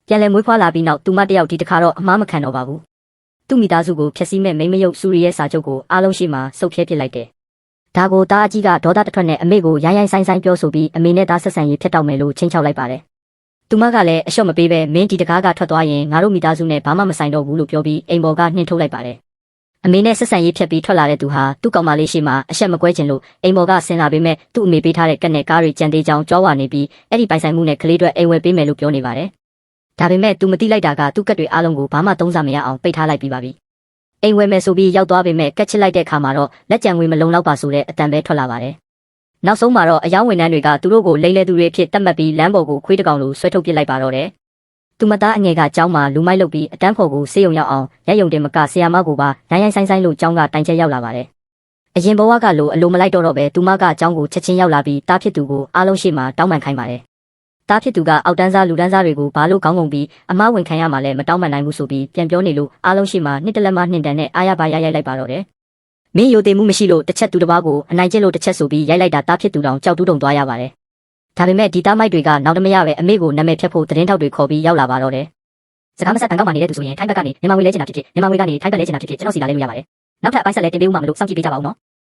ပြန်လဲမွေးဖွားလာပြီးနောက်သူမတယောက်ဒီတခါတော့အမားမခံတော့ပါဘူးသူ့မိသားစုကိုဖျက်ဆီးမဲ့မိန်းမယုတ်စူရီရဲ့စာချုပ်ကိုအားလုံးရှိမှစုပ်ဖြဲပစ်လိုက်တယ်ဒါကိုတားအကြီးကဒေါသတထွက်နဲ့အမေကိုရိုင်းရိုင်းဆိုင်ပြောဆိုပြီးအမေနဲ့သားဆက်ဆံရေးဖျက်တောက်မယ်လို့ချိန်ချောက်လိုက်ပါတယ်သူမကလည်းအလျှော့မပေးပဲမင်းဒီတကားကထွက်သွားရင်ငါတို့မိသားစုနဲ့ဘာမှမဆိုင်တော့ဘူးလို့ပြောပြီးအိမ်ပေါ်ကနှင်ထုတ်လိုက်ပါတယ်အမေနဲ့ဆက်ဆံရေးဖြတ်ပြီးထွက်လာတဲ့သူဟာသူ့ကောင်မလေးရှိမှအဆက်မကွဲချင်လို့အိမ်ပေါ်ကဆင်းလာပေမဲ့သူ့အမေပေးထားတဲ့ကက်နဲ့ကားတွေကြံသေးကြောင်းကြွားဝါနေပြီးအဲ့ဒီပိုင်ဆိုင်မှုနဲ့ကလေးတွေအိမ်ဝယ်ပေးမယ်လို့ပြောနေပါတယ်ဒါပေမဲ့သူမသိလိုက်တာကသူ့ကက်တွေအားလုံးကိုဘာမှသုံးစားမရအောင်ပိတ်ထားလိုက်ပြီးပါပြီအိမ်ဝယ်မယ်ဆိုပြီးရောက်သွားပေမဲ့ကက်ချစ်လိုက်တဲ့အခါမှာတော့လက်ကြံငွေမလုံလောက်ပါဆိုတဲ့အတန်ပဲထွက်လာပါတယ်နောက်ဆုံးမှာတော့အယောင်းဝန်ထမ်းတွေကသူတို့ကိုလိမ့်လဲသူတွေဖြစ်တတ်မှတ်ပြီးလမ်းပေါ်ကိုခွေးတကောင်လိုဆွဲထုတ်ပစ်လိုက်ပါတော့တယ်သူမသားအငယ်ကကျောင်းမှာလူမိုက်လုပ်ပြီးအတန်းဖော်ကိုစေးရုံရောက်အောင်ရက်ယုံတင်မကဆရာမကိုပါရိုင်းရိုင်းဆိုင်လို့ကျောင်းကတိုင်ချက်ရောက်လာပါတယ်အရင်ဘဝကလိုအလိုမလိုက်တော့ပဲသူမကကျောင်းကိုချက်ချင်းရောက်လာပြီးတားဖြစ်သူကိုအားလုံးရှိမှတောင်းပန်ခိုင်းပါတယ်တားဖြစ်သူကအောက်တန်းစားလူတန်းစားတွေကိုဘာလို့ကောင်းကုန်ပြီးအမားဝင်ခံရမှလည်းမတောင်းပန်နိုင်ဘူးဆိုပြီးပြန်ပြောနေလို့အားလုံးရှိမှနှစ်တလက်မနှင်တန်နဲ့အားရပါရိုက်လိုက်ပါတော့တယ်မင်းယိုသေးမှုမရှိလို့တစ်ချက်သူတစ်ပါးကိုအနိုင်ကျင့်လို့တစ်ချက်ဆိုပြီးရိုက်လိုက်တာတားဖြစ်သူတောင်ကြောက်တူးတုံသွားရပါတယ်ဒါပေမဲ့ဒီသားမိုက်တွေကနောက်တမရပဲအမေကိုနာမည်ဖြတ်ဖို့သတင်းထောက်တွေခေါ်ပြီးရောက်လာပါတော့တယ်စကားမဆက်တန်ကောက်မှနေတဲ့သူဆိုရင်ထိုင်းဘက်ကနေမြန်မာငွေလဲချင်တာဖြစ်ဖြစ်မြန်မာငွေကနေထိုင်းဘက်လဲချင်တာဖြစ်ဖြစ်ကျွန်တော်စီလာလဲလို့ရပါတယ်နောက်ထပ်အပိုင်းဆက်လဲတင်ပေးဦးမှာမလို့စောင့်ကြည့်ပေးကြပါဦးနော်